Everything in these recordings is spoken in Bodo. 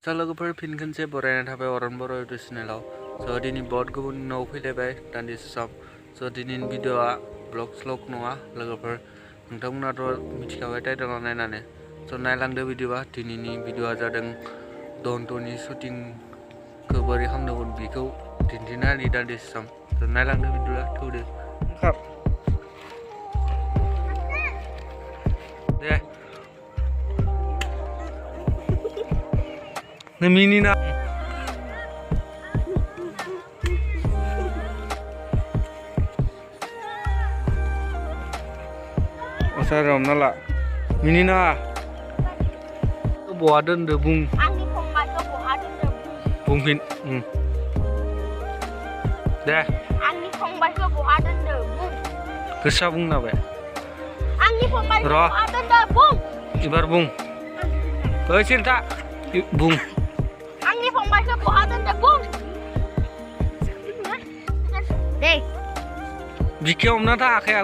लोगोफोर फिन खनसे बरायनाय थाबाय अरन बर' इउटुब चेनेलाव। दिनै बहुत गुबुन न'आव फैलायबाय दान्दिसे सम। दिनैनि भिडिअ'आ ब्लग स्लग नङा लोगोफोर, नोंथांमोनाथ' मिथिखाबाय टाइटेलाव नायनानै। नायलांदो भिडिअ'आ। दिनैनि भिडिअ'आ जादों दन्ट'नि शुटिंखौ बोरै खालामदोंमोन बेखौ दिन्थिनानै दान्दिसे सम। नायलांदो भिडिअ'आ, थौदो। दे मिनिना हमना ला मिनिना बहा दोनदो बुं। आंनि फंबायखौ बहा दोनदो बुंफिन दे। आंनि फंबायखौ बहा दोनदो बुं। गोसा बुंना बे। आंनि फंबायखौ बहा दोनदो बुं। एबार बुं। ओइ सिन्था बुं। आंनि फंबायखौ बहा दोनदो बुं। दे बिखे हमना था आखाया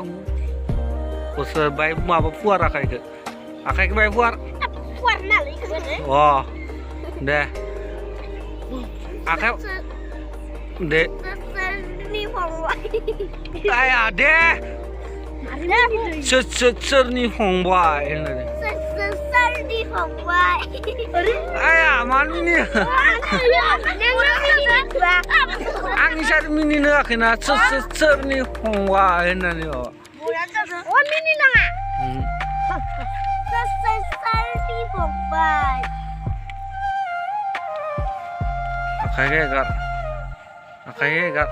बोसोर बाय माबा फुवार आखाइखौ बाय फुवार नालाय अ दे आखाइ दे सोरनि फंबाय आया दे सोरनि फंबाय होननानै सोरनि फंबाय आया मानो मिनियो आंनि सार मिनिनो होआखैना सोरनि फंबाय होननानै मिनि नाङा सोरनि फंबाय आखाइखौ एगार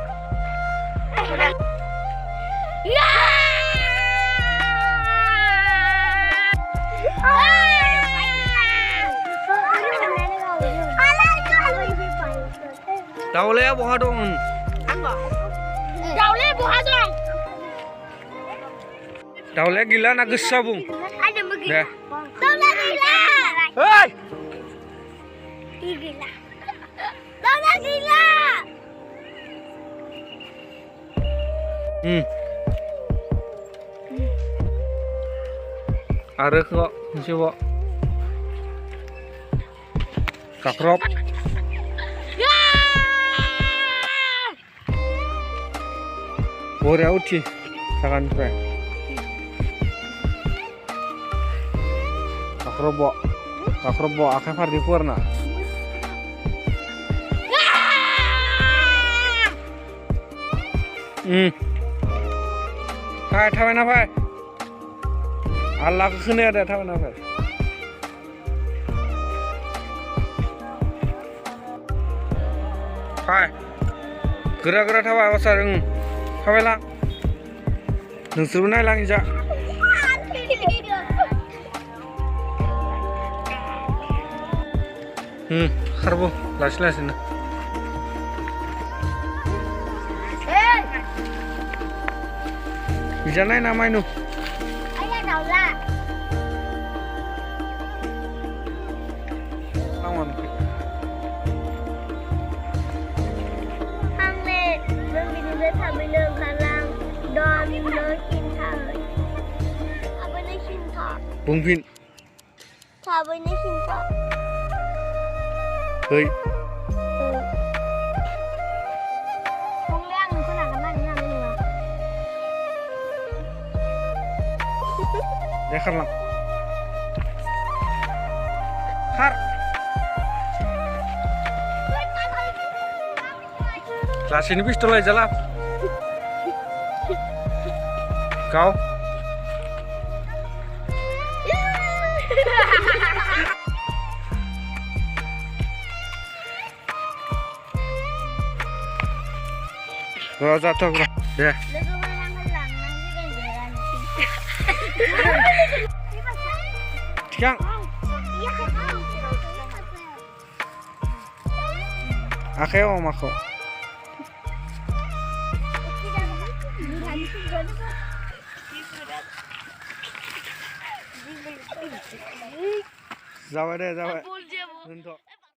दाउलाया बहा दं? दाउलाया बहा दं? दाउलाया गैला ना गोसा बुं दे। दाउला गैला। ओइ गैला। दाउला गैला। आरो kok मोनसेबाव kakrop बरिया उथि सागानिफ्राय kakrop आखाइ फारनै फुवारना fai थाबायना fai आल्लाखौ खोनाया दे थाबायना fai fai गोरा थाबाय बासार थाबायलां नोंसोरबो नायलां इजा खारबो लासैनो इजा नायना मायनु आया दाउला आंले नों बिदिनो थाबैनो ओंखारलां दननो खिन्थाहै थाबैनो खिन्था बुंफिन थाबैनो खिन्था है बुंले आं नोंखौ नागारनानै हानाय नङा दे खारलां खार लासैनो पिस्तल लायजाला गाव जाथ'ग्रा दे थिखां आखायाव माखौ जाबाय दे जाबाय दोनथ'।